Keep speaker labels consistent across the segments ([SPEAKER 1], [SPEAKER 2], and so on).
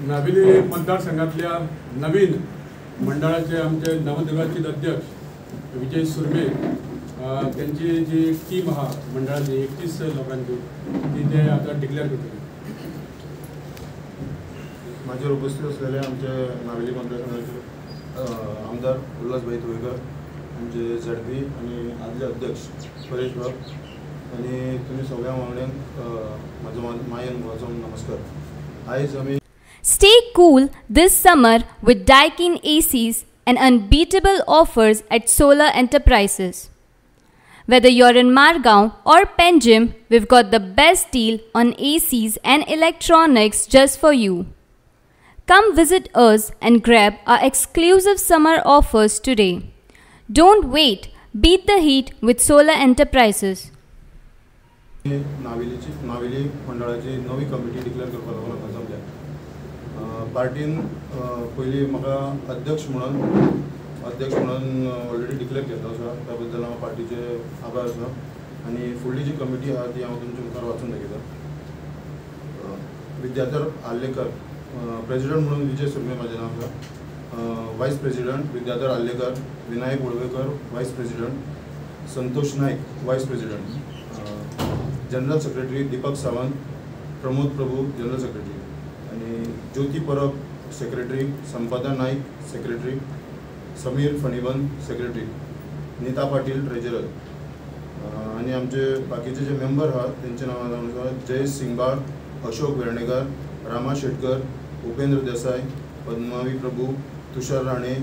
[SPEAKER 1] नावेली मतदारसंघातल्या नवीन मंडळाचे आमचे नवनिर्वाचित अध्यक्ष विजय सुर्वे त्यांची जी टीम हा मंडळाची 31 लोकांची ती ते आता डिक्लेअर करतले.
[SPEAKER 2] माझ्यावर उपस्थित असलेले आमचे नावेली मतदारसंघाचे आमदार उल्हासभाई तुळेकर, आमचे झडपी आणि आदले अध्यक्ष परेश बाब आणि तुम्ही सगळ्या वांगड्यांक माझो मायेन वाचून नमस्कार. आयज आमी
[SPEAKER 3] Stay cool this summer with Daikin ACs and unbeatable offers at Solar Enterprises. Whether you're in Margaon or Penjim, we've got the best deal on ACs and electronics just for you. Come visit us and grab our exclusive summer offers today. Don't wait, beat the heat with Solar Enterprises.
[SPEAKER 2] Navelim मंडळाची नवी committee declare करपाक लागून जमल्या. पार्टीन पयलीं म्हाका अध्यक्ष म्हणून already declare केल्लो आसा, त्या बद्दल हांव पार्टीचे आभार आसा. आनी फुडली जी कमिटी आहा ती हांव तुमच्या मुखार वाचून दाखयता. विद्याधर आल्लेकर प्रेसिडेंट म्हणून विजय सुर्वे म्हाजें नांव आसा. Vice president Vidyadhar Allekar, Vinayak Walavaikar vice president, Santosh Naik vice president, general secretary Deepak Sawant, Pramod Prabhu general secretary आणि Jyoti Parab secretary, Sampada Naik secretary, Sameer Phanivan secretary, Neeta Patil treasurer आणि आमचे बाकीचे जे मेंबर आहात त्यांचे नांवां जयेश सिंगबाळ, अशोक वेर्णेकर, रामा शेटकर, उपेंद्र देसाई, पद्मावी प्रभू, तुषार राणे,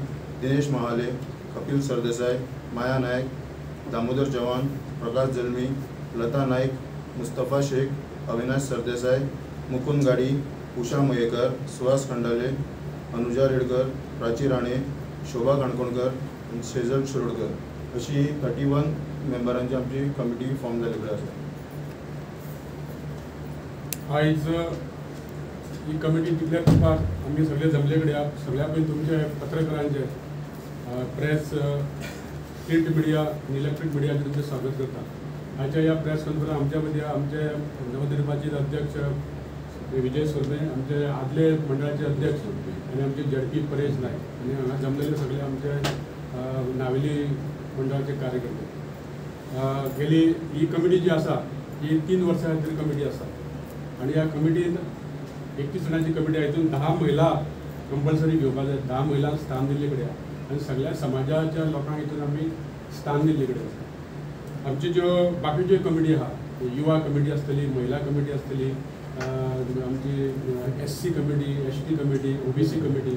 [SPEAKER 2] दिनेश महाले, कपिल सरदेसाई, माया नायक, दामोदर चव्हाण, प्रकाश जल्मी, लता नाईक, मुस्तफा शेख, अविनाश सरदेसाई, मुकुंद गाडी, उषा मयेकर, सुहास खंडाले, अनुजा रेडकर, प्राची राणे, शोभा काणकोणकर आणि शेजल शिरोडकर अशी 31 मेंबरांची आमची कमिटी फॉर्म जाल्ली आसा.
[SPEAKER 1] आयज ही कमिटी डिक्लेअर करपाक आमी सगळे जमले कडेन सगळ्या पयलीं तुमचे पत्रकारांचे प्रेस, प्रिंट मिडिया आणि इलेक्ट्रिक मिडियाचे तुमचे स्वागत करता. आजच्या या प्रेस कॉन्फरन्स आमच्या मध्ये आमचे नवनिर्वाचित अध्यक्ष विजय सुर्वे, आमचे आदले मंडळाचे अध्यक्ष आणि आमचे झडपी परेश नायक आणि हांगा जमलेले सगळे आमचे नावेली मंडळाचे कार्यकर्ते. गेली ही कमिटी जी आसा ही 3 वर्सां खातीर कमिटी आसा आणि ह्या कमिटीन 31 जाणांची कमिटी आहे. हितून 10 महिला कंपल्सरी घेवपाक जाय. 10 महिलांक स्थान दिल्ले कडेन आनी सगळ्या समाजाच्या लोकांक हितून आमी स्थान दिल्ले कडेन आसा. आमची ज्यो बाकीच्यो कमिटी आहा, युवा कमिटी आसतली, महिला कमिटी आसतली, आमची SC committee, ST committee, OBC committee,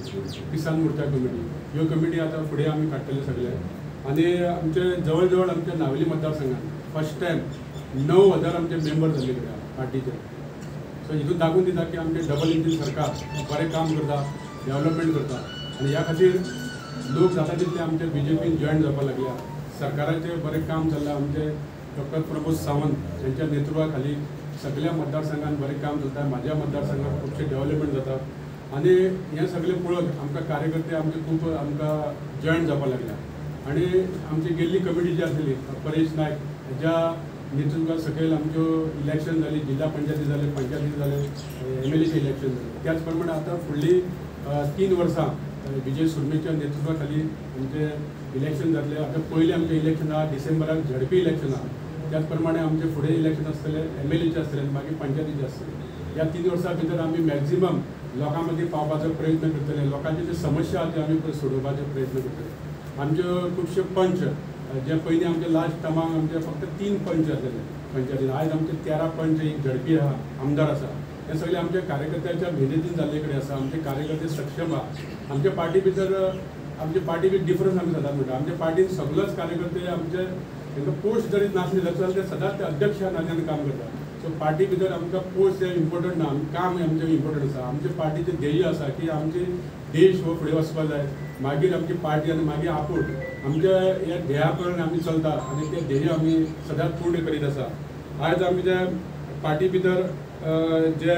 [SPEAKER 1] Kisan Morcha committee, ह्यो कमिटी आता फुडें आमी काडटले सगळे. आनी आमचे जवळ जवळ आमच्या नावेली मतदारसंघात फर्स्ट टायम 9,000 आमचे मेंबर जाल्ले कडेन पार्टीचे. सो हितून दाखोवन दिता की आमचे डबल इंजीन सरकार बरें काम करता, डेव्हलपमेंट करता आनी ह्या खातीर लोक जाता तितले आमचे BJPन जॉयन जावपाक लागल्या. सरकाराचे बरें काम चल्लां. आमचे डॉक्टर प्रमोद सावंत यांच्या नेतृत्वा खाली सगळ्या मतदारसंघात बरें काम चलता. म्हाज्या मतदारसंघात खुबशे डेव्हलपमेंट जाता आनी हें सगळें पळोवन आमकां कार्यकर्ते आमचे खूब आमकां जॉयन जावपाक लागल्या. आनी आमची गेल्ली कमिटी जी आसली परेश नायक हेज्या नेतृत्वा सकयल आमच्यो इलेक्शन जाली, जिल्हा पंचायती जाले, पंचायती जाले, MLAचे इलेक्शन जाले. त्याच प्रमाणे आतां फुडली 3 वर्सां विजय सुर्वेच्या नेतृत्वा खाली आमचे इलेक्शन जातले. आतां पयलीं आमचें इलेक्शन आहा डिसेंबराक झडपी इलेक्शन आहा. त्याच प्रमाणे आमचे फुडें इलेक्शन आसतले, MLAचे आसतले आनी मागीर पंचायतीचे आसतले. ह्या 3 वर्सां भितर आमी मॅक्झिमम लोकां मदीं पावपाचो प्रयत्न करतले. लोकांचे जे समस्या आहा त्यो आमी सोडोवपाचो प्रयत्न करतले. आमच्यो खुबशे पंच जे पयलीं आमचे लास्ट टर्माक आमचे फक्त 3 पंच आसले पंचायतीन, आयज आमचे 13 पंच, एक झडपी आहा, आमदार आसा. हे सगळे आमच्या कार्यकर्त्याच्या मेहनतीन जाल्ले कडेन आसा. आमचे कार्यकर्ते सक्षम आहा. आमच्या पार्टी भितर आमचे पार्टी भितर डिफरन्स आमी सदांच म्हणटा. आमच्या पार्टीन सगळोच कार्यकर्ते आमचे तांकां पोस्ट जरी नासली जाल्यार ते सदांच ते अध्यक्ष नात्यान काम करता. सो पार्टी भितर आमकां पोस्ट हे इम्पॉर्टंट ना, काम आमचें इम्पॉर्टंट आसा. आमचे पार्टीचें ध्येय आसा की आमचे देश हो फुडें वचपाक जाय, मागीर आमची पार्टी आनी मागीर आपूण आमच्या ह्या ध्येया प्रमाणे आमी चलता आनी ते ध्येय आमी सदांच पूर्ण करीत आसा. आयज आमच्या पार्टी भितर जे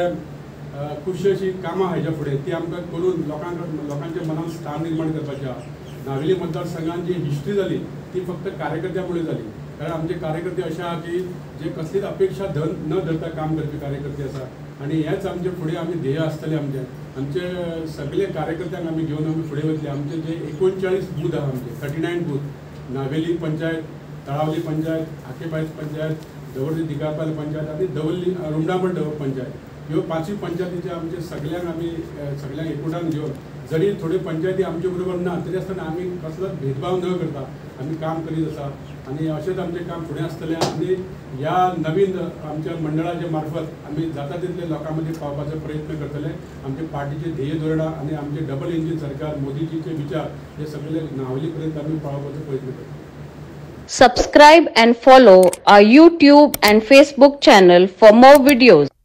[SPEAKER 1] खुबशी अशी कामां हाज्या फुडें ती आमकां करून लोकांच्या मनात स्थान निर्माण करपाचें आहा. नावेली मतदारसंघात जी हिस्ट्री जाली ती फक्त कार्यकर्त्या मुळे जाली. कारण आमचे कार्यकर्ते असे आहा की जे कसलीच अपेक्षा न धरता काम करपी कार्यकर्ते आसा आणि हेच आमचे फुडें आमी ध्येय आसतले आमचे सगळे कार्यकर्त्यांक आमी घेवन आमी फुडें वतले. आमचे जे 39 बूथ आहा आमचे 39 बूथ नावेली पंचायत, तळावली पंचायत, आकेपायस पंचायत, दवर्ली दिगारपाल पंचायत आणि दवर्ली रुमडामठ पंचायत ह्यो 5 पंचायतीचे आमचे सगळ्यांक एकवटान घेवन जरी थोड्यो पंचायती आमचे बरोबर ना तरी आसतना आमी कसलोच भेदभाव न करता आमी काम करीत आसा आणि अशेंच आमचें काम फुडें आसतलें आणि ह्या नवीन आमच्या मंडळाच्या मार्फत आमी जाता तितले लोकां मदीं पावपाचो प्रयत्न करतले. आमचे पार्टीचे ध्येय धोरणां आणि आमचे डबल इंजीन सरकार मोदीजीचे विचार हे सगळे नावली पर्यंत आमी पावपाचो प्रयत्न करतले.
[SPEAKER 4] Subscribe and follow our YouTube and Facebook channel for more videos.